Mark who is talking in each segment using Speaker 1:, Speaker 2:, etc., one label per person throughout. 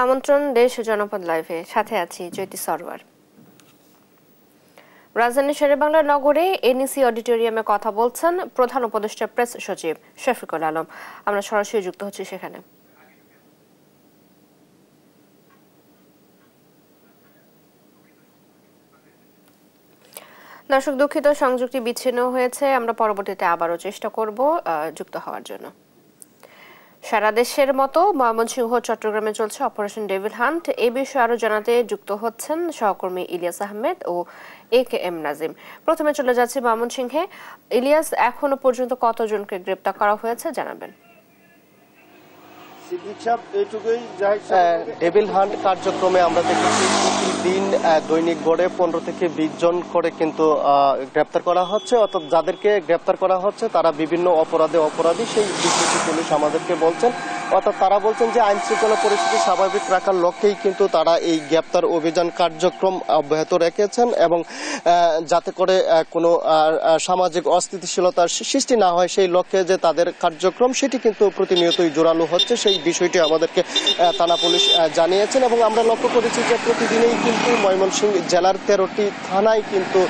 Speaker 1: আমন্ত্রণ দেশ জনপদ লাইভে, সাথে আছি জ্যোতি সরওয়ার। রাজধানী শেরেবাংলা নগরে এনইসি অডিটোরিয়ামে কথা বলছেন প্রধান উপদেষ্টা প্রেস সচিব শফিকুল আলম। আমরা সরাসরি যুক্ত হচ্ছি সেখানে। দর্শক দুঃখিত, সংযুক্তি বিচ্ছিন্ন হয়েছে, আমরা পরবর্তীতে আবারও চেষ্টা করব যুক্ত হওয়ার জন্য। সারা দেশের মতো ময়মনসিংহ চট্টগ্রামে চলছে অপারেশন ডেভিল হান্ট। এই বিষয়ে আরো জানাতে যুক্ত হচ্ছেন সহকর্মী ইলিয়াস আহমেদ ও AKM নাজিম। প্রথমে চলে যাচ্ছে ময়মনসিংহে। ইলিয়াস, এখনো পর্যন্ত কতজনকে গ্রেপ্তার করা হয়েছে জানাবেন?
Speaker 2: ডেভিল হান্ট কার্যক্রমে আমরা দেখেছি প্রতিদিন দৈনিক গড়ে 15 থেকে 20 জন করে কিন্তু গ্রেপ্তার করা হচ্ছে। অর্থাৎ যাদেরকে গ্রেপ্তার করা হচ্ছে তারা বিভিন্ন অপরাধী, সেই বিষয়টি পুলিশ আমাদেরকে বলছেন। অর্থাৎ তারা বলছেন যে আইন শৃঙ্খলা পরিস্থিতি স্বাভাবিক রাখার লক্ষ্যেই কিন্তু তারা এই গ্রেপ্তার অভিযান কার্যক্রম অব্যাহত রেখেছেন, এবং যাতে করে কোনো সামাজিক অস্থিতিশীলতার সৃষ্টি না হয় সেই লক্ষ্যে যে তাদের কার্যক্রম সেটি কিন্তু প্রতিনিয়তই জোরালো হচ্ছে, সেই বিষয়টি আমাদেরকে থানা পুলিশ জানিয়েছেন। এবং আমরা লক্ষ্য করেছি যে প্রতিদিনই কিন্তু ময়মনসিংহ জেলার 13টি থানায় কিন্তু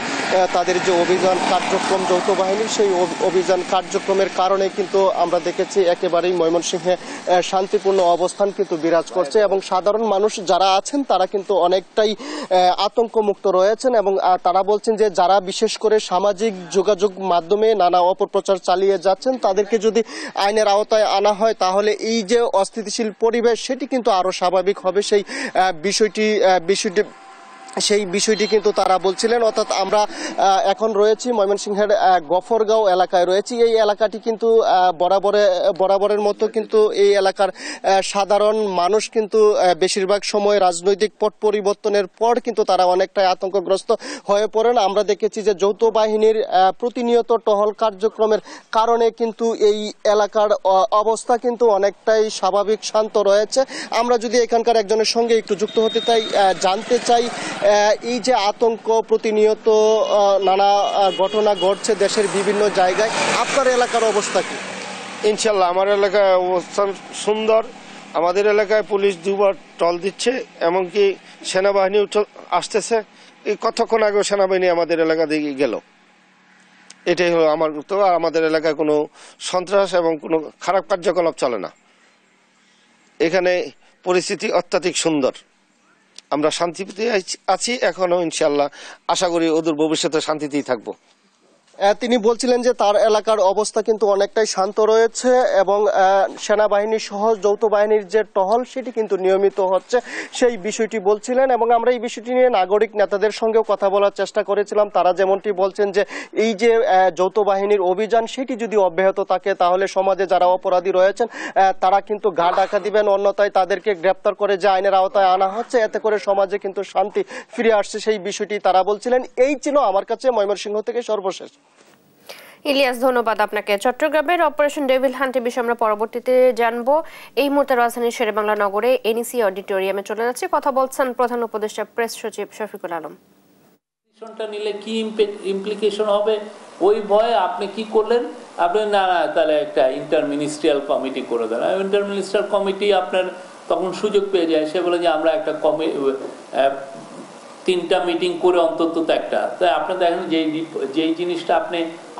Speaker 2: তাদের যে অভিযান কার্যক্রম যৌথ বাহিনীর, সেই অভিযান কার্যক্রমের কারণে কিন্তু আমরা দেখেছি একেবারেই ময়মনসিংহে শান্তিপূর্ণ অবস্থান কিন্তু বিরাজ করছে, এবং সাধারণ মানুষ যারা আছেন তারা কিন্তু অনেকটাই আতঙ্কমুক্ত রয়েছেন। এবং তারা বলছেন যে যারা বিশেষ করে সামাজিক যোগাযোগ মাধ্যমে নানা অপপ্রচার চালিয়ে যাচ্ছেন তাদেরকে যদি আইনের আওতায় আনা হয় তাহলে এই যে অস্থিতিশীল পরিবেশ সেটি কিন্তু আরো স্বাভাবিক হবে, সেই বিষয়টি কিন্তু তারা বলছিলেন। অর্থাৎ আমরা এখন রয়েছি ময়মনসিংহের গফরগাঁও এলাকায় রয়েছি। এই এলাকাটি কিন্তু বরাবরের মতো কিন্তু এই এলাকার সাধারণ মানুষ কিন্তু বেশিরভাগ সময় রাজনৈতিক পট পরিবর্তনের পর কিন্তু তারা অনেকটাই আতঙ্কগ্রস্ত হয়ে পড়েন। আমরা দেখেছি যে যৌথ বাহিনীর প্রতিনিয়ত টহল কার্যক্রমের কারণে কিন্তু এই এলাকার অবস্থা কিন্তু অনেকটাই স্বাভাবিক শান্ত রয়েছে। আমরা যদি এখানকার একজনের সঙ্গে একটু যুক্ত হতে চাই, জানতে চাই এই যে আতঙ্ক, প্রতিনিয়ত নানা ঘটনা ঘটছে দেশের বিভিন্ন জায়গায়, আপনার এলাকার অবস্থা কি?
Speaker 3: ইনশাল্লাহ আমার এলাকায় অবস্থান সুন্দর। আমাদের এলাকায় পুলিশ দুবার টল দিচ্ছে, এমনকি সেনাবাহিনীও আসতেছে। এই কতক্ষণ আগেও সেনাবাহিনী আমাদের এলাকা দিয়ে গেল। এটাই হলো আমার উত্তর। আর আমাদের এলাকায় কোনো সন্ত্রাস এবং কোনো খারাপ কার্যকলাপ চলে না। এখানে পরিস্থিতি অত্যাধিক সুন্দর। আমরা শান্তিতে আছি এখনো, ইনশাল্লাহ আশা করি অদূর ভবিষ্যতে শান্তিতেই থাকবো।
Speaker 2: তিনি বলছিলেন যে তার এলাকার অবস্থা কিন্তু অনেকটাই শান্ত রয়েছে, এবং সেনাবাহিনী সহ যৌথ বাহিনীর যে টহল সেটি কিন্তু নিয়মিত হচ্ছে, সেই বিষয়টি বলছিলেন। এবং আমরা এই বিষয়টি নিয়ে নাগরিক নেতাদের সঙ্গেও কথা বলার চেষ্টা করেছিলাম। তারা যেমনটি বলছেন যে এই যে যৌথ বাহিনীর অভিযান সেটি যদি অব্যাহত থাকে তাহলে সমাজে যারা অপরাধী রয়েছেন তারা কিন্তু গা ঢাকা দিবেন, অন্যথায় তাদেরকে গ্রেপ্তার করে যে আইনের আওতায় আনা হচ্ছে এতে করে সমাজে কিন্তু শান্তি ফিরে আসছে, সেই বিষয়টি তারা বলছিলেন। এই ছিল আমার কাছে ময়মনসিংহ থেকে সর্বশেষ।
Speaker 1: ইলিয়াস, ধন্যবাদ আপনাকে। চট্টগ্রামের অপারেশন ডেভিল হান্টের বিষয়ে আমরা পরবর্তীতে জানবো। এই মুহূর্তে রাজধানীর শেরেবাংলা নগরে এনইসি অডিটোরিয়ামে চলে যাচ্ছে, কথা বলছেন প্রধান উপদেষ্টা প্রেস সচিব শফিকুল আলম।
Speaker 4: ডিসিশনটা নিলে কি ইমপ্লিকেশন হবে ওই ভয়ে আপনি কি করলেন, আপনি না তাহলে একটা ইন্টারমিনিস্ট্রিয়াল কমিটি করে দেন। ইন্টারমিনিস্ট্রিয়াল কমিটি আপনার তখন সুযোগ পেয়ে যায়, সে বলে যে আমরা একটা 3টা মিটিং করে অন্তত একটা। তাই আপনি দেখেন যেই জিনিসটা আপনি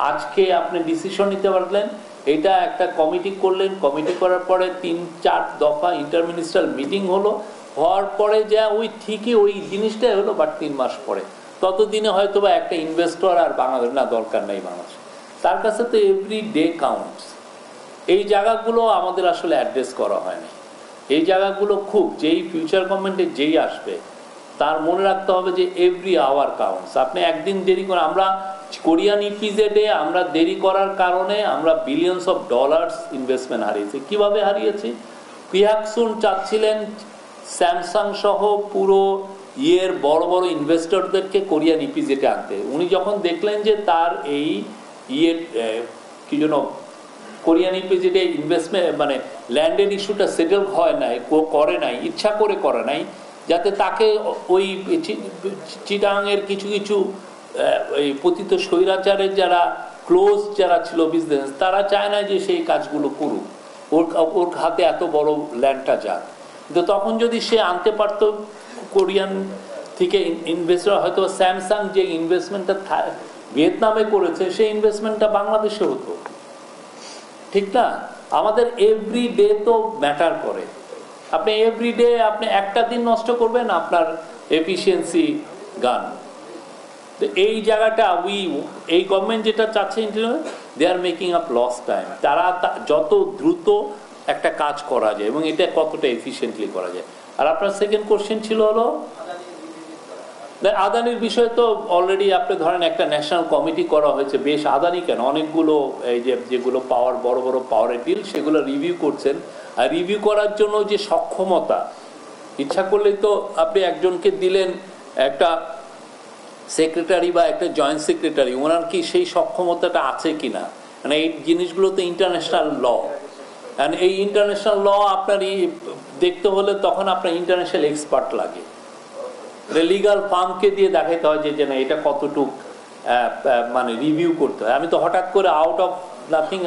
Speaker 4: আজকে আপনি ডিসিশন নিতে পারলেন, এটা একটা কমিটি করলেন, কমিটি করার পরে 3-4 দফা ইন্টারমিনিস্ট্রিয়াল মিটিং হলো, হওয়ার পরে যা ওই ঠিকই ওই জিনিসটাই হলো, বাট 3 মাস পরে। ততদিনে হয়তো বা একটা ইনভেস্টর আর বাংলাদেশ না দরকার নেই, বাংলাদেশ তার কাছে তো এভরি ডে কাউন্টস। এই জায়গাগুলো আমাদের আসলে অ্যাড্রেস করা হয়নি। এই জায়গাগুলো খুব, যেই ফিউচার গভর্নমেন্টে যেই আসবে তার মনে রাখতে হবে যে এভরি আওয়ার কাউন্টস। আপনি একদিন দেরি করে, আমরা কোরিয়ান ইপিজেডে আমরা দেরি করার কারণে আমরা বিলিয়নস অফ ডলার্স ইনভেস্টমেন্ট হারিয়েছি। কিভাবে হারিয়েছি? পিয়াকসুন চাচ্ছিলেন স্যামসাং সহ পুরো বড় বড় ইনভেস্টরদেরকে কোরিয়ান ইপিজেডে আনতে। উনি যখন দেখলেন যে তার এই কি জন্য কোরিয়ান ইপিজেডে ইনভেস্টমেন্ট মানে ল্যান্ডের ইস্যুটা সেটেল হয় নাই, ইচ্ছা করে নাই, যাতে তাকে ওই চিটাংয়ের কিছু এই পতিত স্বৈরাচারের যারা ক্লোজ যারা ছিল বিজনেস, তারা চায় না যে সেই কাজগুলো করুক। ওর হাতে এত বড় ল্যান্ডটা যাক। কিন্তু তখন যদি সে আনতে পারতো কোরিয়ান থেকে ইনভেস্টর, হয়তো স্যামসাং যে ইনভেস্টমেন্টটা ভিয়েতনামে করেছে সেই ইনভেস্টমেন্টটা বাংলাদেশে হতো, ঠিক না? আমাদের এভরিডে তো ম্যাটার করে। আপনি এভরিডে আপনি একটা দিন নষ্ট করবেন আপনার এফিসিয়েন্সি গান। তো এই জায়গাটা এই গভর্নমেন্ট যেটা চাচ্ছে they are making up loss time. তারা যত দ্রুত একটা কাজ করা যায় এবং এটা কতটা এফিসিয়েন্টলি করা যায়। আর আপনার সেকেন্ড কোশ্চেন ছিল হলো আদানির বিষয়ে। তো অলরেডি আপনি ধরেন একটা ন্যাশনাল কমিটি করা হয়েছে, বেশ আদানি কেন অনেকগুলো এই যেগুলো পাওয়ার বড় বড় পাওয়ারের ডিল সেগুলো রিভিউ করছেন। আর রিভিউ করার জন্য যে সক্ষমতা, ইচ্ছা করলেই তো আপনি একজনকে দিলেন একটা সেক্রেটারি বা একটা জয়েন্ট সেক্রেটারি, ওনার কি সেই সক্ষমতাটা আছে কিনা, মানে এই জিনিসগুলো তো ইন্টারন্যাশনাল ল। অ্যান্ড এই ইন্টারন্যাশনাল ল আপনার দেখতে হলে তখন আপনার ইন্টারন্যাশনাল এক্সপার্ট লাগে, লিগাল ফার্মকে দিয়ে দেখাতে হয় যে না এটা কতটুক মানে রিভিউ করতে হয়। আমি তো হঠাৎ করে আউট অফ নাথিং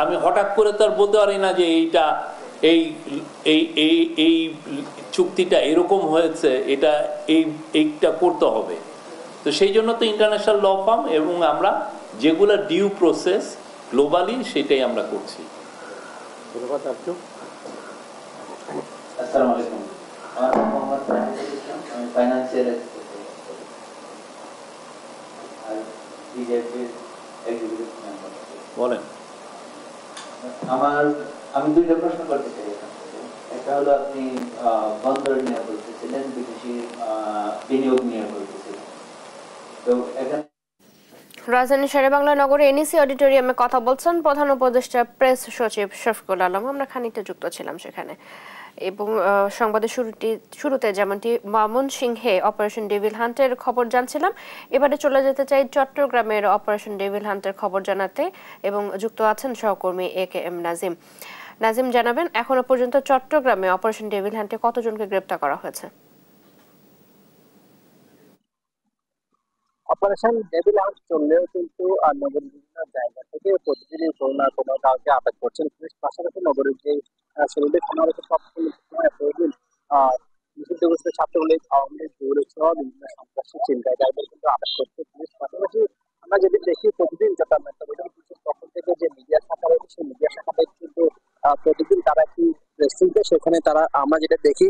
Speaker 4: আমি হঠাৎ করে তো আর বলতে পারি না যে এইটা এই চুক্তিটা এরকম হয়েছে, এটা এইটা করতে হবে। তো সেই জন্য তো ইন্টারন্যাশনাল ল ফার্ম এবং আমরা যেগুলো ডিউ প্রসেস গ্লোবালি সেটাই আমরা করছি।
Speaker 5: আসসালামু আলাইকুম, আমার নাম মোহাম্মদ ইসলাম, আমি ফাইন্যান্সিয়াল আর বিজেপির এক্সিকিউটিভ মেম্বার।
Speaker 4: বলেন।
Speaker 5: আমি দুইটা প্রশ্ন করতে চাই। একটা হলো আপনি বন্দর নিয়ে বলতেছিলেন, বিদেশি বিনিয়োগ নিয়ে বলতেছিলেন। তো এখানে
Speaker 1: রাজধানী শেরেবাংলা নগরে এনইসি অডিটোরিয়ামে কথা বলছেন প্রধান উপদেষ্টা প্রেস সচিব শফিকুল আলম। আমরা খানিকটা যুক্ত ছিলাম সেখানে এবং সংবাদের শুরুতে যেমনটি ময়মনসিংহে অপারেশন ডেভিল হান্টের খবর জানছিলাম, এবারে চলে যেতে চাই চট্টগ্রামের অপারেশন ডেভিল হান্টের খবর জানাতে এবং যুক্ত আছেন সহকর্মী AKM নাজিম। নাজিম, জানাবেন এখনো পর্যন্ত চট্টগ্রামে অপারেশন ডেভিল হান্টে কতজনকে গ্রেপ্তার করা হয়েছে?
Speaker 6: অপারেশন ডেভিল হান্ট চললেও কিন্তু নগরীর বিভিন্ন জায়গা থেকে প্রতিদিনই কোনো না কোনো কাউকে আটক করছেন পুলিশ। পাশাপাশি নগরীর যে শহীদের থানা রয়েছে সবসময় প্রতিদিন নিষিদ্ধঘোষিত ছাত্রলীগ, আওয়ামী লীগ, যুবলীগ সহ বিভিন্ন সন্ত্রাসী চিন্তাকারীদের কিন্তু আটক করছে পুলিশ। পাশাপাশি আমরা যদি দেখি প্রতিদিন চট্টগ্রাম মেট্রোপলিটন পুলিশের পক্ষ থেকে যে মিডিয়া শাখা রয়েছে সেই মিডিয়া শাখাতে কিন্তু প্রতিদিন তারা একটি প্রেসিং দেয়। সেখানে তারা আমরা যেটা দেখি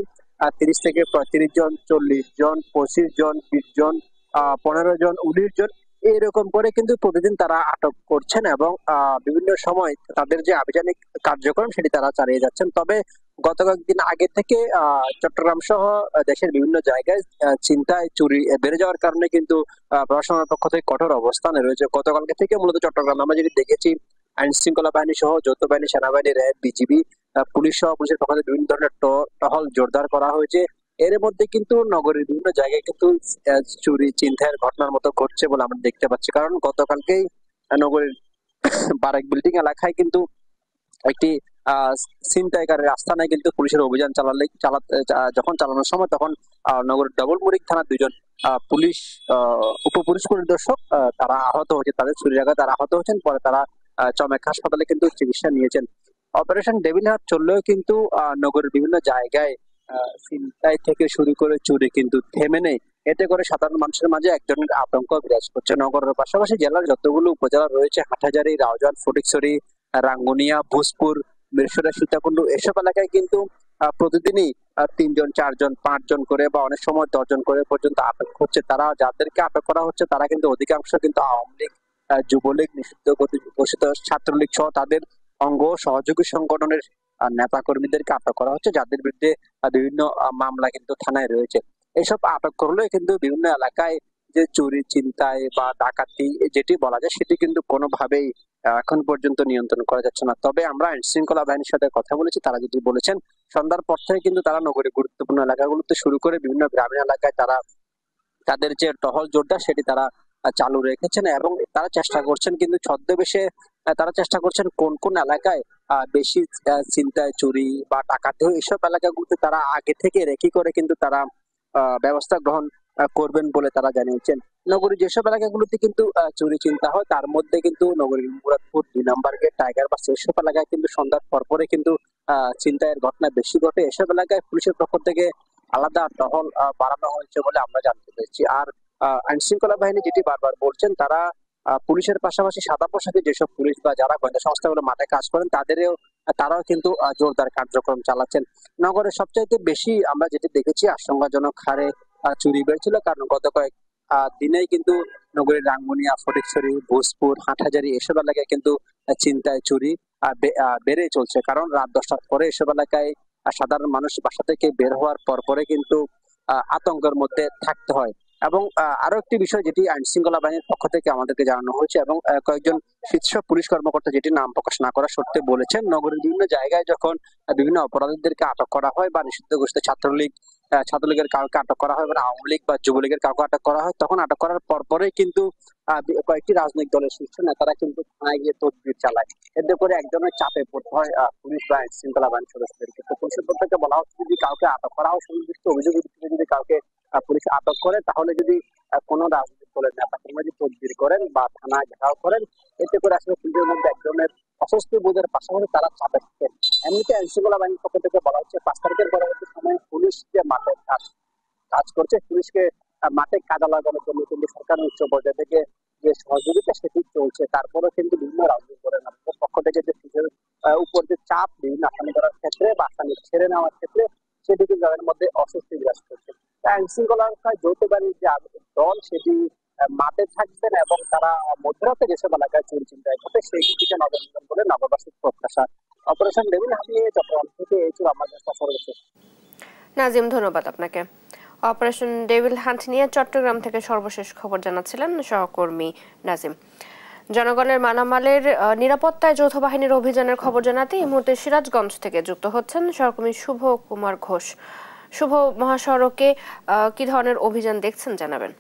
Speaker 6: 30 থেকে 35 জন, 40 জন, 25 জন, 20 জন, 15 জন, 19 জন এরকম করে কিন্তু প্রতিদিন তারা আটক করছেন এবং বিভিন্ন সময় তাদের যে আভিযানিক কার্যক্রম সেটি তারা চালিয়ে যাচ্ছেন। তবে গত কয়েকদিন আগে থেকে চট্টগ্রাম সহ দেশের বিভিন্ন জায়গায় ছিনতাই, চুরি বেড়ে যাওয়ার কারণে কিন্তু প্রশাসনের পক্ষ থেকে কঠোর অবস্থানে রয়েছে। গতকালকে থেকে মূলত চট্টগ্রাম আমরা যেটি দেখেছি আইন শৃঙ্খলা বাহিনী সহ যৌথ বাহিনী, সেনাবাহিনী, র্যাব, বিজিবি, পুলিশ সহ পুলিশের পক্ষ থেকে বিভিন্ন ধরনের টহল জোরদার করা হয়েছে। এর মধ্যে কিন্তু নগরীর বিভিন্ন জায়গায় কিন্তু চুরি ছিনতাইয়ের ঘটনার মতো ঘটছে বলে আমরা দেখতে পাচ্ছি। কারণ গতকালকেই নগরীর বারেক বিল্ডিং এলাকায় কিন্তু একটি ছিনতাইকারীর আস্তানায় কিন্তু পুলিশের অভিযান যখন চালানোর সময় তখন নগরের ডবল মুরিং থানার 2 জন পুলিশ উপপুলিশ পরিদর্শক তারা আহত হয়েছে, তাদের ছুরির আঘাতে তারা আহত হয়েছেন। পরে তারা চমেক হাসপাতালে কিন্তু চিকিৎসা নিয়েছেন। অপারেশন ডেভিল হান্ট চললেও কিন্তু নগরের বিভিন্ন জায়গায় ছিনতাই থেকে শুরু করে চুরি কিন্তু থেমে নেই। এতে করে সাধারণ মানুষের মাঝে এক ধরনের আতঙ্ক বিরাজ করছে। নগরের পাশাপাশি জেলার যতগুলো উপজেলা রয়েছে, হাটহাজারী, রাউজান, ফটিকছড়ি, রাঙ্গুনিয়া, ভোজপুর, মিরসরাই, সীতাকুণ্ড এসব এলাকায় কিন্তু প্রতিদিনই 3 জন, 4 জন, 5 জন করে বা অনেক সময় 10 জন করে পর্যন্ত আটক হচ্ছে। তারা যাদেরকে আটক করা হচ্ছে তারা কিন্তু অধিকাংশ কিন্তু আওয়ামী লীগ, যুবলীগ, নিষিদ্ধ ঘোষিত ছাত্রলীগ সহ তাদের অঙ্গ সহযোগী সংগঠনের নেতা কর্মীদেরকে আটক করা হচ্ছে, যাদের বিরুদ্ধে বিভিন্ন মামলা কিন্তু থানায় রয়েছে। এসব আটক করলেও কিন্তু বিভিন্ন এলাকায় যে চুরি, ছিনতাই বা ডাকাতি যেটি বলা যায় সেটি কিন্তু কোনোভাবেই এখন পর্যন্ত নিয়ন্ত্রণ করা যাচ্ছে না। তবে আমরা আইন শৃঙ্খলা বাহিনীর সাথে কথা বলেছি, তারা যেটি বলেছেন সন্ধ্যার পর থেকে কিন্তু তারা নগরীর গুরুত্বপূর্ণ এলাকাগুলোতে শুরু করে বিভিন্ন গ্রামীণ এলাকায় তারা তাদের যে টহল জোরদার সেটি তারা চালু রেখেছেন এবং তারা চেষ্টা করছেন কিন্তু ছদ্মবেশে তারা চেষ্টা করছেন কোন কোন এলাকায় বেশি ছিনতাই, চুরি বা ডাকাতি এইসব এলাকাগুলোতে তারা আগে থেকে রেখি করে কিন্তু তারা ব্যবস্থা গ্রহণ করবেন বলে তারা জানিয়েছেন। নগরীর যেসব এলাকাগুলোতে কিন্তু চুরি চিন্তা হয়, তার মধ্যে কিন্তু নগরীর মুরাদপুর ২ নম্বর গেট, টাইগার বাস এসব এলাকায় কিন্তু সন্ধ্যার পরপরে কিন্তু ছিনতাইয়ের ঘটনা বেশি ঘটে। এসব এলাকায় পুলিশের পক্ষ থেকে আলাদা টহল বাড়ানো হয়েছে বলে আমরা জানতে পেরেছি। আর আইন শৃঙ্খলা বাহিনী যেটি বারবার বলছেন, তারা পুলিশের পাশাপাশি সাদা পোশাকে যেসব পুলিশ বা যারা গোয়েন্দা সংস্থাগুলো মাঠে কাজ করেন তারাও কিন্তু জোরদার কার্যক্রম চালাচ্ছেন। নগরের সবচাইতে বেশি আমরা যেটি দেখেছি আশঙ্কাজনক হারে চুরি বেড়েছিল, কারণ গত কয়েক দিনেই কিন্তু নগরীর রাঙ্গুনিয়া, ফটিকছড়ি, ভোজপুর, হাটহাজারী এসব এলাকায় কিন্তু ছিনতাই, চুরি বেড়ে চলছে। কারণ রাত 10টার পরে এসব এলাকায় সাধারণ মানুষ বাসা থেকে বের হওয়ার পরে কিন্তু আতঙ্কের মধ্যে থাকতে হয়। এবং আরো একটি বিষয় যেটি আইন শৃঙ্খলা বাহিনীর পক্ষ থেকে আমাদেরকে জানানো হয়েছে, এবং কয়েকজন শীর্ষ পুলিশ কর্মকর্তা যেটি নাম প্রকাশ না করা সত্ত্বে বলেছেন, নগরীর বিভিন্ন জায়গায় যখন বিভিন্ন অপরাধীদেরকে আটক করা হয় বা নিষিদ্ধ ঘোষিত ছাত্রলীগের কাউকে আটক করা হয় বা আওয়ামী লীগ বা যুবলীগের কাউকে আটক করা হয়, তখন আটক করার পরেই কিন্তু কয়েকটি রাজনৈতিক দলের শীর্ষ নেতারা কিন্তু থানায় গিয়ে তদবির চালায়। এতে করে একজনের চাপে পড়তে হয় পুলিশ বা আইন শৃঙ্খলা বাহিনীর সদস্যদেরকে। তো পুলিশের পক্ষ থেকে বলা হচ্ছে, যদি কাউকে আটক করা হয়, সুনির্দিষ্ট অভিযোগের ভিত্তিতে যদি কাউকে পুলিশ আটক করে, তাহলে যদি কোনো রাজনৈতিক দলের নেতা কর্মী যদি তদবির করেন বা থানায় ঘেরাও করেন, এতে করে আসলে পুলিশের মধ্যে এক ধরনের অস্বস্তি বোধের পাশাপাশি তারা চাপে থাকেন। এমনিতে আইন শৃঙ্খলা বাহিনীর পক্ষ থেকে বলা হচ্ছে, 5 তারিখের পরবর্তী সময়ে পুলিশ যে মাঠে কাজ করছে, পুলিশকে মাঠে কাজে লাগানোর জন্য কিন্তু সরকার উচ্চ পর্যায়ে থেকে যে সহযোগিতা সেটি চলছে। তারপরেও কিন্তু বিভিন্ন রাজনৈতিক দলের নেতাদের পক্ষ থেকে যে পুলিশের উপর যে চাপ বিভিন্ন আসামি করার ক্ষেত্রে বা আসামি ছেড়ে নেওয়ার ক্ষেত্রে, সেটি কিন্তু তাদের মধ্যে অস্বস্তি বিরাজ করছে। আইন শৃঙ্খলা যৌথ বাহিনীর যে দল, সেটি মাঠে থাকবেন এবং তারা মধ্যরাতে যেসব এলাকায় চুরি চিন্তায় ঘটে সেই দিকে নজর দিবেন বলে নগরবাসীর প্রত্যাশা। অপারেশন ডেভিল হান্ট নিয়ে চট্টগ্রাম থেকে এই ছিল আমাদের সফর।
Speaker 1: নাজিম, ধন্যবাদ আপনাকে। অপারেশন ডেভিল হান্ট নিয়ে চট্টগ্রাম থেকে সর্বশেষ খবর জানাচ্ছিলেন সহকর্মী নাজিম। জনগণের মালামালের নিরাপত্তায় যৌথ বাহিনীর অভিযানের খবর জানাতে এই মুহূর্তে সিরাজগঞ্জ থেকে যুক্ত হচ্ছেন সহকর্মী শুভ কুমার ঘোষ। শুভ, মহাসড়কে কি ধরনের অভিযান দেখছেন জানাবেন।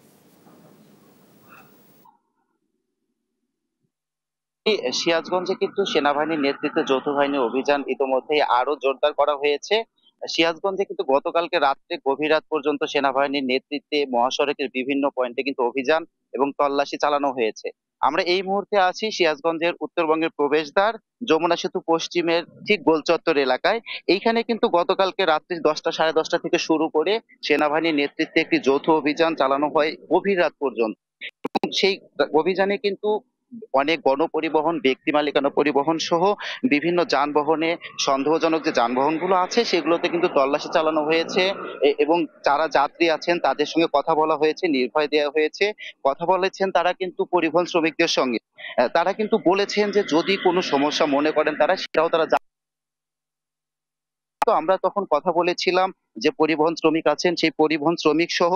Speaker 7: সিরাজগঞ্জে কিন্তু সেনাবাহিনীর নেতৃত্বে যৌথ বাহিনীর অভিযান ইতোমধ্যেই আরো জোরদার করা হয়েছে। সিরাজগঞ্জে কিন্তু গতকালকে রাত্রে গভীর রাত পর্যন্ত সেনাবাহিনীর নেতৃত্বে মহাসড়কের বিভিন্ন পয়েন্টে কিন্তু অভিযান এবং তল্লাশি চালানো হয়েছে। আমরা এই মুহূর্তে আছি সিরাজগঞ্জের উত্তরবঙ্গের প্রবেশদ্বার যমুনা সেতু পশ্চিমের ঠিক গোলচত্বর এলাকায়। এইখানে কিন্তু গতকালকে রাত্রি 10টা সাড়ে 10টা থেকে শুরু করে সেনাবাহিনীর নেতৃত্বে একটি যৌথ অভিযান চালানো হয় গভীর রাত পর্যন্ত। সেই অভিযানে কিন্তু অনেক গণপরিবহন, ব্যক্তি মালিকানা পরিবহন সহ বিভিন্ন যানবাহনে সন্দেহজনক যে যানবাহনগুলো আছে সেগুলোতে কিন্তু তল্লাশি চালানো হয়েছে এবং যারা যাত্রী আছেন তাদের সঙ্গে কথা বলা হয়েছে, নির্ভয় দেওয়া হয়েছে। কথা বলেছেন তারা কিন্তু পরিবহন শ্রমিকদের সঙ্গে। তারা কিন্তু বলেছেন যে যদি কোনো সমস্যা মনে করেন তারা, সেটাও তারা তো আমরা তখন কথা বলেছিলাম যে পরিবহন শ্রমিক আছেন, সেই পরিবহন শ্রমিক সহ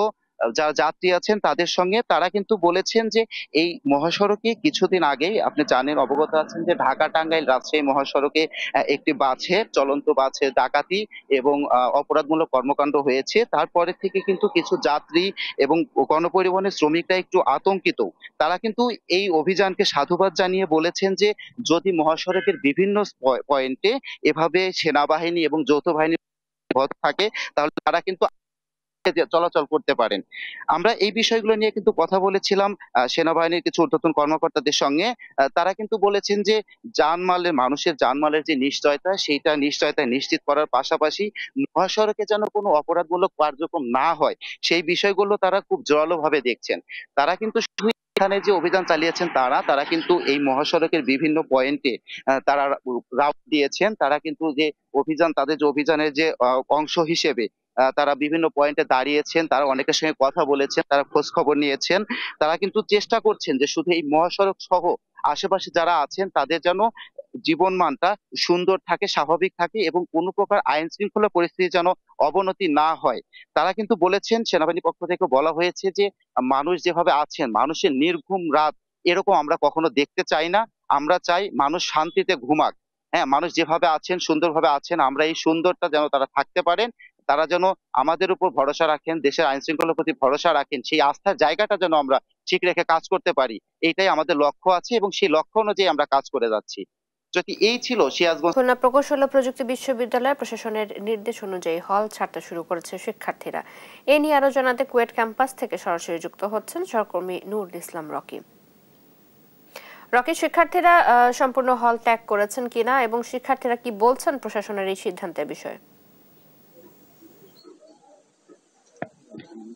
Speaker 7: যারা যাত্রী আছেন তাদের সঙ্গে। তারা কিন্তু বলেছেন যে এই মহাসড়কে কিছুদিন আগেই আপনি জানেন, অবগত আছেন যে ঢাকা টাঙ্গাইল রাজশাহী মহাসড়কে একটি চলন্ত বাসে ডাকাতি এবং অপরাধমূলক কর্মকাণ্ড হয়েছে। তারপরে থেকে কিন্তু কিছু যাত্রী এবং গণপরিবহনের শ্রমিকরা একটু আতঙ্কিত। তারা কিন্তু এই অভিযানকে সাধুবাদ জানিয়ে বলেছেন যে যদি মহাসড়কের বিভিন্ন পয়েন্টে এভাবে সেনাবাহিনী এবং যৌথ বাহিনী থাকে, তাহলে তারা কিন্তু চলাচল করতে পারেন। আমরা এই বিষয়গুলো নিয়ে কিন্তু কথা বলেছিলাম সেনাবাহিনীর কিছু ঊর্ধ্বতন কর্মকর্তাদের সঙ্গে। তারা কিন্তু বলেছেন যে মানুষের জানমালের যে নিশ্চয়তা, সেইটা নিশ্চয়তা নিশ্চিত করার পাশাপাশি মহাসড়কে যেন কোনো অপরাধমূলক কার্যক্রম না হয় সেই বিষয়গুলো তারা খুব জোরালোভাবে দেখছেন। তারা কিন্তু শুধু এখানে যে অভিযান চালিয়েছেন তারা কিন্তু এই মহাসড়কের বিভিন্ন পয়েন্টে তারা রাউট দিয়েছেন। তারা কিন্তু যে অভিযান, তাদের যে অভিযানের যে অংশ হিসেবে তারা বিভিন্ন পয়েন্টে দাঁড়িয়েছেন, তারা অনেকের সঙ্গে কথা বলেছেন, তারা খোঁজ খবর নিয়েছেন। তারা কিন্তু চেষ্টা করছেন যে শুধু এই মহাসড়ক সহ আশেপাশে যারা আছেন তাদের যেন জীবনমানটা সুন্দর থাকে, স্বাভাবিক থাকে এবং কোনো প্রকার আইন শৃঙ্খলা পরিস্থিতি যেন অবনতি না হয়। তারা কিন্তু বলেছেন, সেনাবাহিনীর পক্ষ থেকে বলা হয়েছে যে মানুষ যেভাবে আছেন, মানুষের নির্ঘুম রাত এরকম আমরা কখনো দেখতে চাই না। আমরা চাই মানুষ শান্তিতে ঘুমাক। হ্যাঁ, মানুষ যেভাবে আছেন, সুন্দরভাবে আছেন, আমরা এই সুন্দরটা যেন তারা থাকতে পারেন। তারা যেন আমাদের উপর ভরসা রাখেন, দেশের আইন শৃঙ্খলার প্রতি ভরসা রাখেন, সেই আস্থার জায়গাটা যেন আমরা ঠিক রেখে কাজ করতে পারি, এইটাই আমাদের লক্ষ্য আছে এবং সেই লক্ষ্য অনুযায়ী আমরা কাজ করে যাচ্ছি। যদি এই ছিল সিরাজগঞ্জ।
Speaker 1: খুলনা প্রকৌশল ও প্রযুক্তি বিশ্ববিদ্যালয় প্রশাসনের নির্দেশ অনুযায়ী হল ছাড়তে শুরু করেছে শিক্ষার্থীরা। এ নিয়ে আরো জানাতে কুয়েট ক্যাম্পাস থেকে সরাসরি যুক্ত হচ্ছেন সহকর্মী নুরুল ইসলাম রকি। শিক্ষার্থীরা সম্পূর্ণ হল ত্যাগ করেছেন কিনা এবং শিক্ষার্থীরা কি বলছেন প্রশাসনের এই সিদ্ধান্তের বিষয়ে?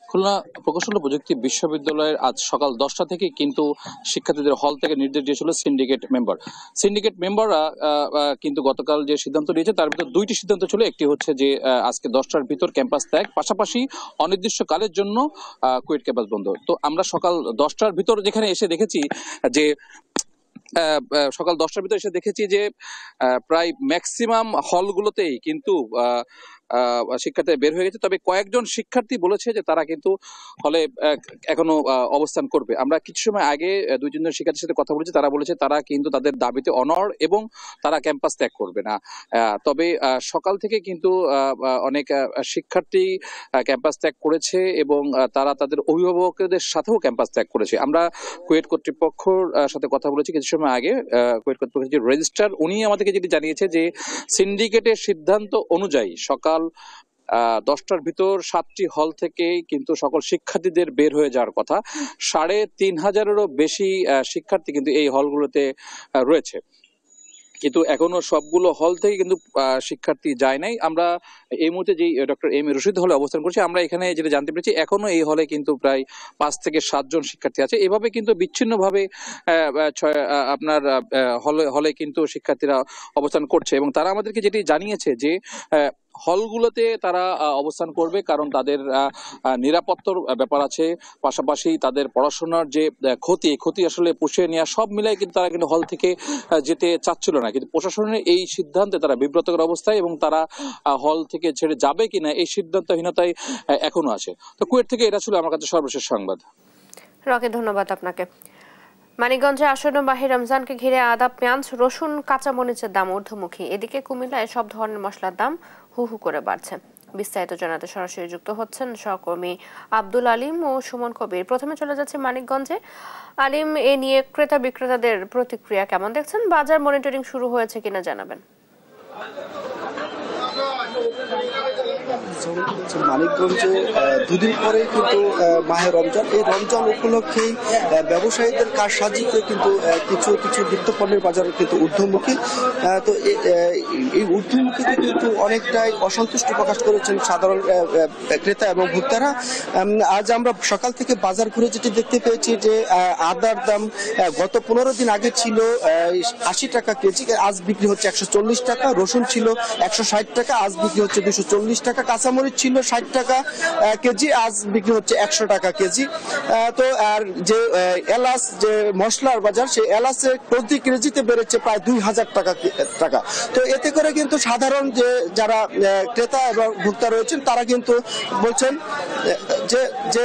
Speaker 8: খুলনা প্রকৌশল প্রযুক্তি বিশ্ববিদ্যালয়ের আজ সকাল 10টা থেকে কিন্তু শিক্ষার্থীদের হল থেকে নির্দেশ দিয়েছিল সিন্ডিকেট মেম্বাররা কিন্তু গতকাল যে সিদ্ধান্ত নিয়েছে তার ভিতর দুইটি সিদ্ধান্ত ছিল। একটি হচ্ছে যে আজকে 10টার ভিতর ক্যাম্পাস ত্যাগ, পাশাপাশি অনির্দিষ্টকালের জন্য কুয়েট ক্যাম্পাস বন্ধ। তো আমরা সকাল 10টার ভিতর যেখানে এসে দেখেছি যে প্রায় ম্যাক্সিমাম হলগুলোতেই কিন্তু শিক্ষার্থী বের হয়ে গেছে। তবে কয়েকজন শিক্ষার্থী বলেছে যে তারা কিন্তু হলে এখনো অবস্থান করবে। আমরা কিছু সময় আগে 2-3 জন শিক্ষার্থীর সাথে কথা বলেছি, তারা বলেছে তারা কিন্তু তাদের দাবিতে অনড় এবং তারা ক্যাম্পাস ত্যাগ করবে না। তবে সকাল থেকে কিন্তু অনেক শিক্ষার্থী ক্যাম্পাস ত্যাগ করেছে এবং তারা তাদের অভিভাবকদের সাথেও ক্যাম্পাস ত্যাগ করেছে। আমরা কুয়েট কর্তৃপক্ষের সাথে কথা বলেছি কিছু সময় আগে। কুয়েট কর্তৃপক্ষের যে রেজিস্ট্রার উনি আমাদেরকে যেটি জানিয়েছে যে সিন্ডিকেটের সিদ্ধান্ত অনুযায়ী সকাল 10টার ভিতর 7টি হল থেকে কিন্তু সকল শিক্ষার্থীদের বের হয়ে যাওয়ার কথা। 3500-এরও বেশি শিক্ষার্থী কিন্তু এই হলগুলোতে রয়েছে, কিন্তু এখনো সবগুলো হল থেকে কিন্তু শিক্ষার্থী যায় নাই। আমরা এই মুহূর্তে যে ডক্টর এম এ রশিদ হলে অবস্থান করছি, আমরা এখানে যেটা জানতে পেরেছি এখনো এই হলে কিন্তু প্রায় 5 থেকে 7 জন শিক্ষার্থী আছে। এভাবে কিন্তু বিচ্ছিন্নভাবে আপনার হলে কিন্তু শিক্ষার্থীরা অবস্থান করছে এবং তারা আমাদেরকে যেটি জানিয়েছে যে হলগুলোতে তারা অবস্থান করবে কারণ তাদের নিরাপত্তার ব্যাপার আছে, পাশাপাশি তাদের পড়াশোনার যে ক্ষতি আসলে পুষিয়ে নেওয়া সব মিলাই কিন্তু তারা কিন্তু হল থেকে যেতে চাচ্ছিল না। কিন্তু প্রশাসনের এই সিদ্ধান্তে তারা বিব্রতকর অবস্থায় এবং তারা হল থেকে ছেড়ে যাবে কিনা এই সিদ্ধান্তহীনতায় এখনো আছে। তো কুয়েট থেকে এটা ছিল আমার কাছে সর্বশেষ সংবাদ।
Speaker 1: রকি, ধন্যবাদ আপনাকে। মানিকগঞ্জে আসন্ন মাহে রমজানকে ঘিরে আদা, পেঁয়াজ, রসুন, কাঁচামরিচের দাম ঊর্ধ্বমুখী। এদিকে কুমিল্লায় সব ধরনের মশলার দাম হু হু করে বাড়ছে। বিস্তারিত জানাতে সরাসরি যুক্ত হচ্ছেন সহকর্মী আব্দুল আলিম ও সুমন কবির। প্রথমে চলে যাচ্ছে মানিকগঞ্জে। আলিম, এ নিয়ে ক্রেতা বিক্রেতাদের প্রতিক্রিয়া কেমন দেখছেন? বাজার মনিটরিং শুরু হয়েছে কিনা জানাবেন।
Speaker 9: মানিকগঞ্জে দুদিন পরে কিন্তু মাহে রমজান, এই রমজান উপলক্ষেই ব্যবসায়ীদের কাজ সাজিতে কিন্তু কিছু নিত্যপণ্যের বাজার কিন্তু ঊর্ধ্বমুখী। তো এই ঊর্ধ্বমুখীতে কিন্তু অনেকটাই অসন্তুষ্ট প্রকাশ করেছেন সাধারণ ক্রেতা এবং ভোক্তারা। আজ আমরা সকাল থেকে বাজার ঘুরে যেটি দেখতে পেয়েছি যে আদার দাম গত 15 দিন আগে ছিল 80 টাকা কেজি, আজ বিক্রি হচ্ছে 140 টাকা। রসুন ছিল 160 টাকা, আজ বিক্রি হচ্ছে 240 টাকা। কাঁচামরিচ ছিল 60 টাকা কেজি, আজ বিক্রি হচ্ছে 100 টাকা কেজি। তো আর যে এলাচ, যে মশলার বাজার, সেই এলাচের প্রতি কেজিতে বেড়েছে প্রায় 2000 টাকা। তো এতে করে কিন্তু সাধারণ যে যারা ক্রেতা এবং ভোক্তা রয়েছেন তারা কিন্তু বলছেন যে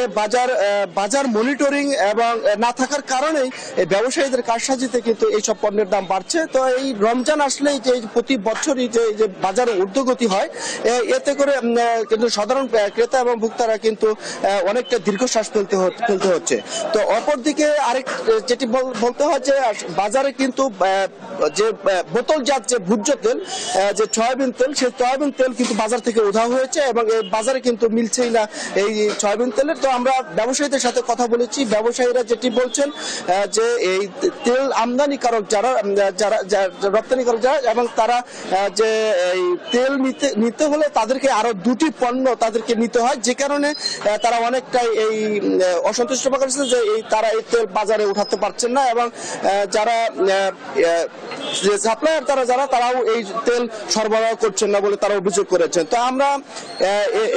Speaker 9: বাজার মনিটরিং এবং না থাকার কারণেই ব্যবসায়ীদের কারসাজিতে কিন্তু এইসব পণ্যের দাম বাড়ছে। তো এই রমজান আসলেই যে প্রতি বছরই যে বাজারে ঊর্ধ্বগতি হয়, এতে করে কিন্তু সাধারণ ক্রেতা এবং ভোক্তারা কিন্তু অনেকটা দীর্ঘশ্বাস ফেলতে হচ্ছে। তো অপরদিকে আরেক যেটি বলতে হয় যে বাজারে কিন্তু যে বোতলজাত যে ভোজ্য তেল, যে সয়াবিন তেল, সেই সয়াবিন তেল কিন্তু বাজার থেকে উধাও হয়েছে এবং এই বাজারে কিন্তু মিলছেই না এই সয়াবিন তেলের। তো আমরা ব্যবসায়ীদের সাথে কথা বলেছি, ব্যবসায়ীরা যেটি বলছেন যে এই তেল আমদানিকারক যারা রপ্তানিকারক যারা, এবং তারা যে এই তেল নিতে হলে তাদেরকে আরো দুটি পণ্য তাদেরকে নিতে হয়, যে কারণে তারা অনেকটাই এই অসন্তুষ্ট প্রকাশ করেছে যে তারা এই তেল বাজারে উঠাতে পারছেন না এবং যারা সাপ্লায়ার তারাও এই তেল সরবরাহ করছেন না বলে তারা অভিযোগ করেছেন। তো আমরা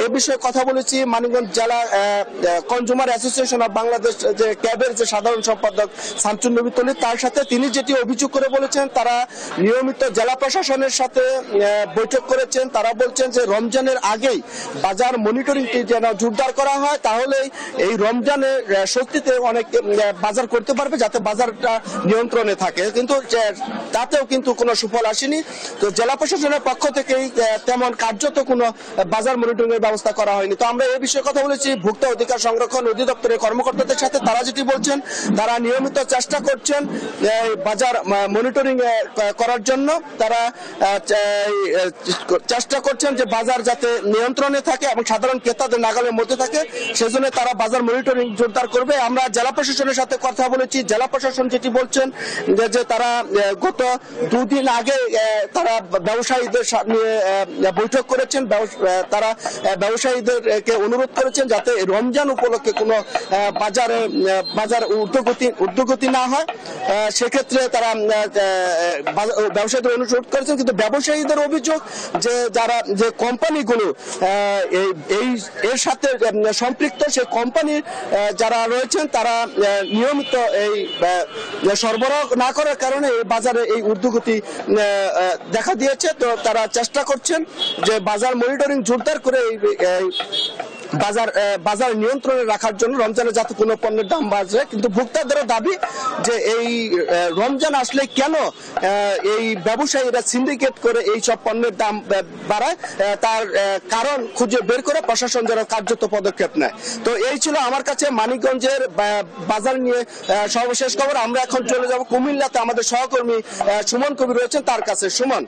Speaker 9: এ বিষয়ে কথা বলেছি মানিকগঞ্জ জেলা কনজুমার অ্যাসোসিয়েশন অফ বাংলাদেশ যে ক্যাবের যে সাধারণ সম্পাদক শামসুন নবী তলি, তার সাথে তিনি যেটি অভিযোগ করে বলেছেন তারা নিয়মিত জেলা প্রশাসনের সাথে বৈঠক করেছেন, তারা তারা বলছেন যে রমজানের আগেই বাজার মনিটরিংটি যেন জোরদার করা হয়, তাহলে এই রমজানের শক্তিতে অনেক বাজার করতে পারবে, যাতে বাজারটা নিয়ন্ত্রণে থাকে। কিন্তু তাতেও কিন্তু কোনো সুফল আসেনি। তো জেলা প্রশাসনের পক্ষ থেকেই তেমন কার্যত কোনো বাজার মনিটরিং এর ব্যবস্থা করা হয়নি। তো আমরা এই বিষয়ে কথা বলেছি ভোক্তা অধিকার সংরক্ষণ অধিদপ্তরের কর্মকর্তাদের সাথে। তারা যেটি বলছেন, তারা নিয়মিত চেষ্টা করছেন বাজার মনিটরিং করার জন্য। তারা চেষ্টা করছেন যে বাজার যাতে নিয়ন্ত্রণে থাকে এবং সাধারণ ক্রেতাদের নাগালের মধ্যে থাকে, সেজন্য তারা বাজার মনিটরিং জোরদার করবে। আমরা জেলা প্রশাসনের সাথে কথা বলেছি। জেলা প্রশাসন যেটি বলছেন যে তারা গত 2 দিন আগে তারা ব্যবসায়ীদের নিয়ে বৈঠক করেছেন। তারা ব্যবসায়ীদেরকে অনুরোধ করেছেন যাতে রমজান উপলক্ষে কোনো বাজার ঊর্ধ্বগতি না হয়, সেক্ষেত্রে তারা ব্যবসায়ীদের অনুরোধ করেছেন। কিন্তু ব্যবসায়ীদের অভিযোগ যে কোম্পানিগুলো এর সাথে সম্পৃক্ত, সেই কোম্পানির যারা রয়েছেন তারা নিয়মিত এই সরবরাহ না করার কারণে এই বাজারে এই ঊর্ধ্বগতি দেখা দিয়েছে। তো তারা চেষ্টা করছেন যে বাজার মনিটরিং জোরদার করে বাজার নিয়ন্ত্রণে রাখার জন্য, রমজানে যাতে কোনো পণ্যের দাম বাড়ে। কিন্তু ভোক্তাদেরও দাবি যে এই রমজান আসলে কেন এই ব্যবসায়ীরা সিন্ডিকেট করে এই সব পণ্যের দাম বাড়ায়, তার কারণ খুঁজে বের করে প্রশাসন যেন কার্যত পদক্ষেপ নেয়। তো এই ছিল আমার কাছে মানিকগঞ্জের বাজার নিয়ে সর্বশেষ খবর। আমরা এখন চলে যাব কুমিল্লাতে, আমাদের সহকর্মী সুমন কবি রয়েছেন তার কাছে। সুমন।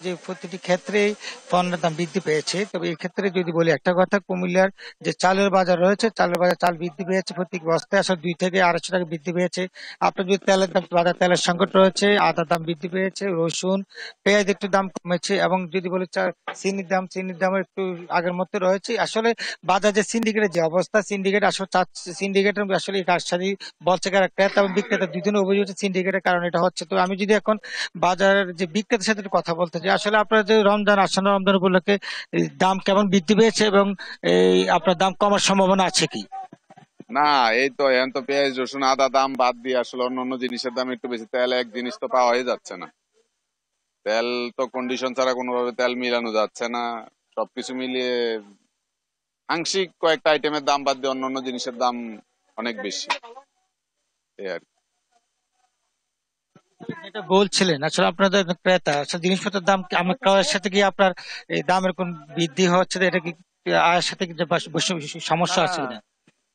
Speaker 10: যে প্রতিটি ক্ষেত্রেই পণ্যের দাম বৃদ্ধি পেয়েছে। তবে এই ক্ষেত্রে যদি বলি একটা কথা, কুমিল্লার যে চালের বাজার রয়েছে, চাল বৃদ্ধি পেয়েছে, প্রতি বস্তায় আসলে 2 থেকে 250 টাকা বৃদ্ধি পেয়েছে। আপনার যদি তেলের দাম, বাজার তেলের সংকট রয়েছে, আদার দাম বৃদ্ধি পেয়েছে, রসুন, পেঁয়াজ একটু দাম কমেছে। এবং যদি বলি চিনির দাম একটু আগের মধ্যে রয়েছে। আসলে বাজার যে সিন্ডিকেটের যে অবস্থা, সিন্ডিকেটের আসলে এই কারসাজি বলছে কারা, ক্রেতা এবং বিক্রেতা দুজনের অভিযোগ সিন্ডিকেটের কারণে এটা হচ্ছে। তো আমি যদি এখন বাজারের যে বিক্রেতার সাথে কথা বলতে চাই, আসলে আপনার যে আসন্ন রমজান উপলক্ষে দাম কেমন বৃদ্ধি পেয়েছে এবং এই আপনার দাম কমার সম্ভাবনা আছে কি?
Speaker 11: না, এই তো এখন তো পেঁয়াজ রসুন আদা দাম বাদ দিয়ে আসলে অন্য জিনিসের দাম একটু বেশি। তেল এক জিনিস তো পাওয়াই যাচ্ছে না। তেল তো কন্ডিশন ছাড়া কোনোভাবে তেল মিলানো যাচ্ছে না। সবকিছু মিলিয়ে আংশিক কয়েকটা আইটেমের দাম বাদ দিয়ে অন্য জিনিসের দাম অনেক বেশি। এই আর
Speaker 10: যেটা বলছিলেন, আসলে আপনাদের ক্রেতা আসলে জিনিসপত্রের দাম আমার ক্রয়ের সাথে কি আপনার এই দামের কোন বৃদ্ধি হচ্ছে? এটা কি আয়ের সাথে কি সমস্যা আছে কিনা?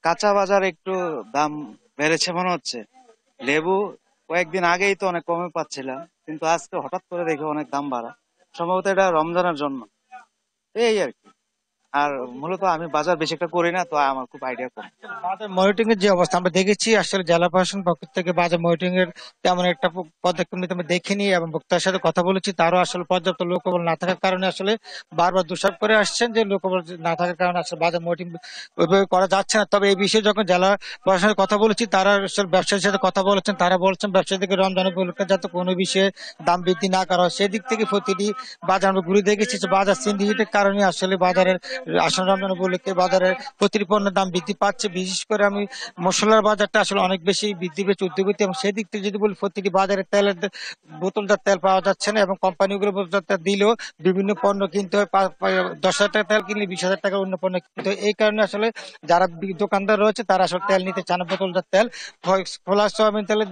Speaker 12: কাঁচা বাজার একটু দাম বেড়েছে মনে হচ্ছে। লেবু কয়েকদিন আগেই তো অনেক কমে পাচ্ছিলাম, কিন্তু আজকে হঠাৎ করে দেখে অনেক দাম বাড়া। সম্ভবত এটা রমজানের জন্য, এই আর কি। আর মূলত আমি বাজার বেশি একটা করি না, তো আমার খুব আইডিয়া কম।
Speaker 10: বাজার মনিটরিং এর যে অবস্থা আমরা দেখেছি, আসলে জেলা প্রশাসন পক্ষ থেকে বাজার মনিটরিং এর তেমন একটা পদক্ষেপ নিতে আমরা দেখিনি। এবং বক্তার সাথে কথা বলেছি, তারও আসলে পর্যাপ্ত লোকবল না থাকার কারণে আসলে বারবার দোষারোপ করে আসছেন যে লোকবল না থাকার কারণে আসলে বাজার মনিটরিং ওইভাবে করা যাচ্ছে না। তবে এই বিষয়ে যখন জেলা প্রশাসনের কথা বলেছি, তারা আসলে ব্যবসায়ীর সাথে কথা বলেছেন। তারা বলছেন ব্যবসায়ীদেরকে রমজান উপলক্ষে যাতে কোনো বিষয়ে দাম বৃদ্ধি না করা হয়, সেদিক থেকে প্রতিটি বাজার আমরা ঘুরে দেখেছি যে বাজার সিন্ডিকেটের কারণে আসলে বাজারের আসন্ন রমজান উপলক্ষে বাজারের প্রতিটি পণ্যের দাম বৃদ্ধি পাচ্ছে। বিশেষ করে আমি মশলার বাজারটা আসলে অনেক বেশি বৃদ্ধি পেয়েছে উদ্যোগতি। এবং সেই দিক থেকে যদি বলি, প্রতিটি বাজারে তেলের বোতলজাত তেল পাওয়া যাচ্ছে না। এবং কোম্পানিগুলো বোতলজাত তেল দিলেও বিভিন্ন পণ্য কিনতে হয়, 10,000 টাকা তেল কিনলে 20,000 টাকার অন্য পণ্য কিনতে হয়। এই কারণে আসলে যারা দোকানদার রয়েছে তারা আসলে তেল নিতে চান না, বোতলজাত তেল। খোলা সয়াবিন তেলের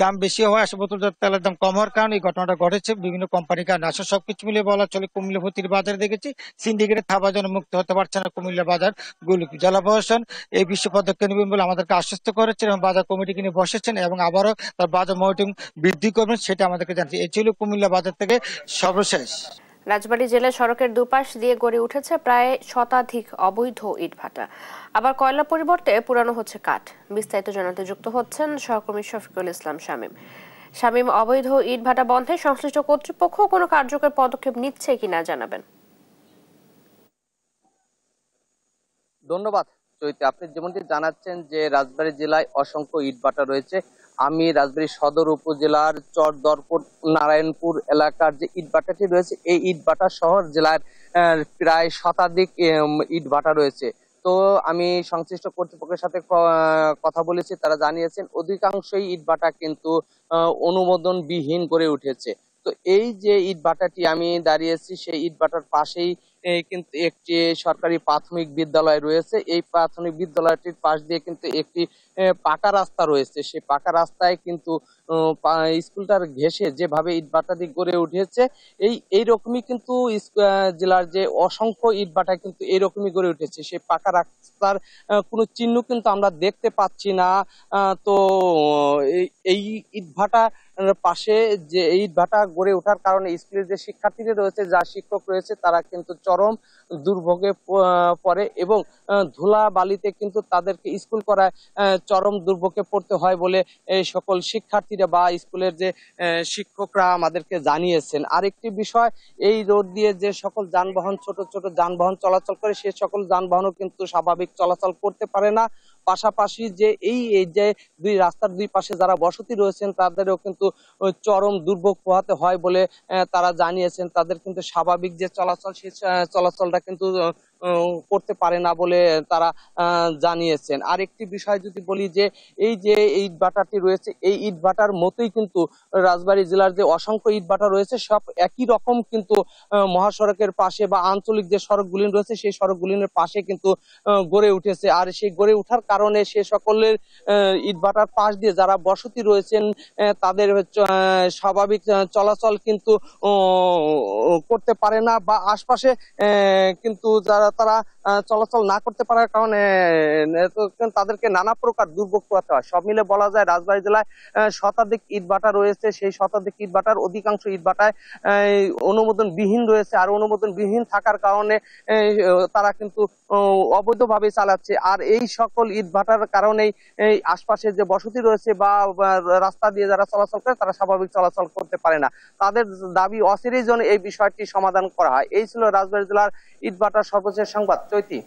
Speaker 10: দাম বেশি হয়, আসলে বোতলজাত তেলের দাম কম হওয়ার কারণে এই ঘটনাটা ঘটেছে বিভিন্ন কোম্পানির কারণে। আসলে সবকিছু মিলিয়ে বলা চলে কুমিল্লা প্রতিটি বাজারে দেখেছি সিন্ডিকেটের থাবা যেন মুক্ত হতে পারছে না কুমিল্লা বাজার গুলো। জেলা প্রশাসন এই বিষয়ে পদক্ষেপ নেবেন বলে আমাদেরকে আশ্বস্ত করেছেন এবং বাজার কমিটি নিয়ে বসেছেন এবং আবারও তার বাজার মনিটরিং বৃদ্ধি করবেন, সেটা আমাদেরকে জানছে। এই ছিল কুমিল্লা বাজার থেকে সর্বশেষ।
Speaker 1: রাজবাড়ী জেলায় সড়কের দুপাশ দিয়ে গড়ে উঠেছে প্রায় শতাধিক অবৈধ ইটভাটা। আবার কয়লা পরিবর্তে পুরানো হচ্ছে কাঠ। বিস্তারিত জানাতে যুক্ত হচ্ছেন সহকর্মী শফিকুল ইসলাম শামীম। অবৈধ ইটভাটা বন্ধে সংশ্লিষ্ট কর্তৃপক্ষ কোনো কার্যকর পদক্ষেপ নিচ্ছে কিনা জানাবেন।
Speaker 2: ধন্যবাদ চৈতি। আপনি যেমনটি জানাচ্ছেন যে রাজবাড়ী জেলায় অসংখ্য ইটভাটা রয়েছে,
Speaker 13: আমি রাজবাড়ী সদর উপজেলার চরদরপুর নারায়ণপুর এলাকার যে ইটভাটাটি রয়েছে, এই ইটভাটা শহর জেলার প্রায় শতাধিক ইটভাটা রয়েছে। তো আমি সংশ্লিষ্ট কর্তৃপক্ষের সাথে কথা বলেছি, তারা জানিয়েছেন অধিকাংশই ইটভাটা কিন্তু অনুমোদনবিহীন গড়ে উঠেছে। তো এই যে ইটভাটাটি আমি দাঁড়িয়েছি, সেই ইটভাটার পাশেই কিন্তু একটি সরকারি প্রাথমিক বিদ্যালয় রয়েছে। এই প্রাথমিক বিদ্যালয়টির পাশ দিয়ে কিন্তু একটি পাকা রাস্তা রয়েছে। সেই পাকা রাস্তায় কিন্তু স্কুলটার ঘেঁষে যেভাবে ইটভাটাটি গড়ে উঠেছে, এইরকমই কিন্তু জেলার যে অসংখ্য ইটভাটা কিন্তু এইরকমই গড়ে উঠেছে। সেই পাকা রাস্তার কোনো চিহ্ন কিন্তু আমরা দেখতে পাচ্ছি না। তো এই ইটভাটা পাশে যে ইটভাটা গড়ে ওঠার কারণে স্কুলের যে শিক্ষার্থীরা রয়েছে, যা শিক্ষক রয়েছে, তারা কিন্তু চরম দুর্ভোগে পড়ে এবং ধুলা বালিতে কিন্তু তাদেরকে স্কুল করায় চরম দুর্ভোগে পড়তে হয় বলে এই সকল শিক্ষার্থীরা বা স্কুলের যে শিক্ষকরা আমাদেরকে জানিয়েছেন। আরেকটি বিষয়, এই রোড দিয়ে যে সকল যানবাহন, ছোট ছোট যানবাহন চলাচল করে, সে সকল যানবাহনও কিন্তু স্বাভাবিক চলাচল করতে পারে না। পাশাপাশি যে এই যে দুই রাস্তার দুই পাশে যারা বসতি রয়েছেন, তাদেরও কিন্তু চরম দুর্ভোগ পোহাতে হয় বলে তারা জানিয়েছেন। তাদের কিন্তু স্বাভাবিক যে চলাচল, সেই চলাচলটা কিন্তু করতে পারে না বলে তারা জানিয়েছেন। আরেকটি বিষয় যদি বলি, যে এই যে ইটভাটাটি রয়েছে, এই ইটভাটার মতোই কিন্তু রাজবাড়ী জেলার যে অসংখ্য ইটভাটা রয়েছে, সব একই রকম কিন্তু মহাসড়কের পাশে বা আঞ্চলিক যে সড়কগুলি রয়েছে, সেই সড়কগুলির পাশে কিন্তু গড়ে উঠেছে। আর সেই গড়ে ওঠার কারণে সে সকলের ইটভাটার পাশ দিয়ে যারা বসতি রয়েছেন, তাদের স্বাভাবিক চলাচল কিন্তু করতে পারে না, বা আশপাশে কিন্তু তারা চলাচল না করতে পারার কারণে তাদেরকে নানা প্রকার দুর্ভোগ পোহাতে হয়। সব মিলে বলা যায় রাজবাড়ী জেলায় শতাধিক ইটভাটা রয়েছে। সেই শতাধিক ইটভাটার অধিকাংশ ইটভাটায় অনুমোদনবিহীন রয়েছে, আর অনুমোদনবিহীন থাকার কারণে তারা কিন্তু অবৈধভাবে চালাচ্ছে। আর এই সকল ইটভাটার কারণেই এই আশপাশে যে বসতি রয়েছে বা রাস্তা দিয়ে যারা চলাচল করে, তারা স্বাভাবিক চলাচল করতে পারে না। তাদের দাবি অচিরেই যেন এই বিষয়টি সমাধান করা হয়। এই ছিল রাজবাড়ী জেলার ইটভাটার সর্বশেষ সংবাদ। চৈতি।